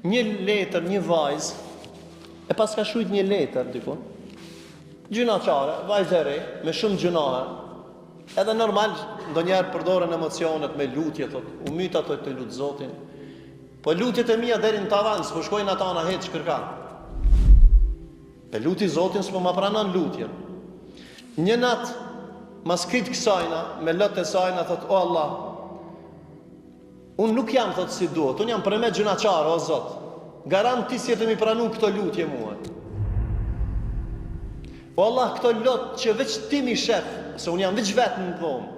një letër, një vajzë, e pas ka shujt një letër dikun, gjynaqare, vajzë e re, me shumë gjunahe, edhe normal, ndonjëherë përdoren emocionet me lutje, thot, u myta të lutë Zotin, po lutjet e mia deri në tavan, s'po shkojnë ata na heq kërkan. E luti Zotin s'po ma pranon lutjen. Një natë, mas krit kësajna, me lotë e sajna, thot, o Allah, unë nuk jam, thot, si duhet, unë jam për me gjynaqare, o Zot, garant ti si jetë mi pranu këto lutje mua. O Allah, këto lotë që veç ti mi shef, se unë jam veç vetë në dhomë,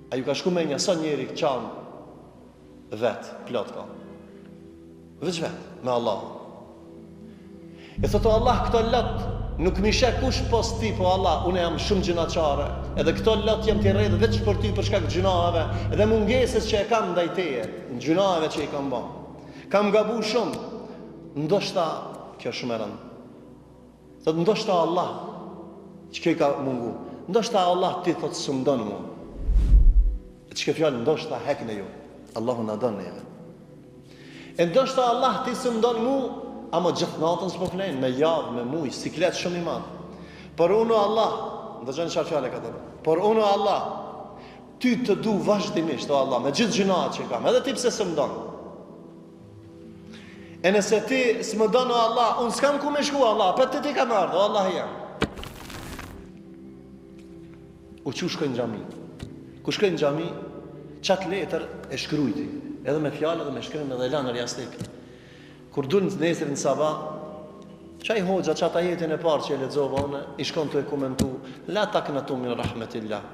a ju ka shku me një, sa njeri qanë vetë, plot ka. Veç vetë, me Allah. E thotë, o Allah, këto lotë, nuk mi shek kush pos ti, po Allah, unë jam shumë gjynaqare, edhe këto lotë jem t'i rrejtë veç për ty për shkak gjunaheve, edhe mungeses që e kam ndajteje, në gjunaheve që i kam ba. Kam gabu shumë, ndoshta, kjo shumë e rëndë. Thotë, ndoshta Allah, që kjo i ka mungu, ndoshta Allah ti thotë së më donë mu. E që ke fjallë, ndoshta hekne ju, Allahu në donë neve. E ndoshta Allah ti së më donë mu, ama gjithë natën s'po flenë, me javë, me muj, siklet shumë i madhë. Por unë Allah, ndë gjënë qarë fjallë e ka të bërë, por unë Allah, ty të du vazhdimisht, o Allah, me gjithë gjinaat që kam, edhe ti pse së më donë. E nëse ti së më donë, o Allah, unë s'kam ku me shku, Allah, për ti kam ardhë, o Allah jam. U që shkojnë në gjami. Ku shkojnë në gjami, qatë letër e shkrujti, edhe me fjallë, edhe me shkrim, edhe lanër jastik. Kur dulë në nesër në sabah, qaj hoxha, qatë ajetin e parë që e lexova une, i shkon të e komentu, la taknatu min rahmetillah.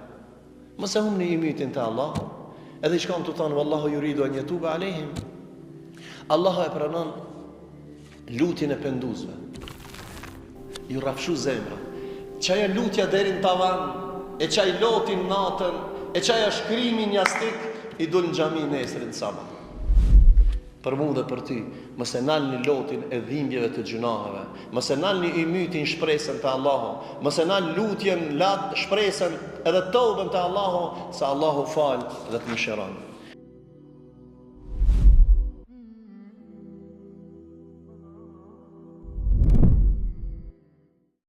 Mëse humni i mytin të Allah, edhe i shkon të thonë, Wallahu yuridu an yatuba alehim. Allahu e pranon lutin e penduzve. Ju rafshu zemra. Qaj e lutja deri në tavan, e qaj lotin natën, e qaj e shkrimin jastik, i dulë në gjami nesër në sabah. Për mu dhe për ty, mëse nalni lotin e dhimbjeve të gjunaheve, mëse nalni i mytin shpresën të Allahu, mëse nalni lutjen, shpresën edhe tobën të Allahu, se Allahu falë dhe të mëshiron.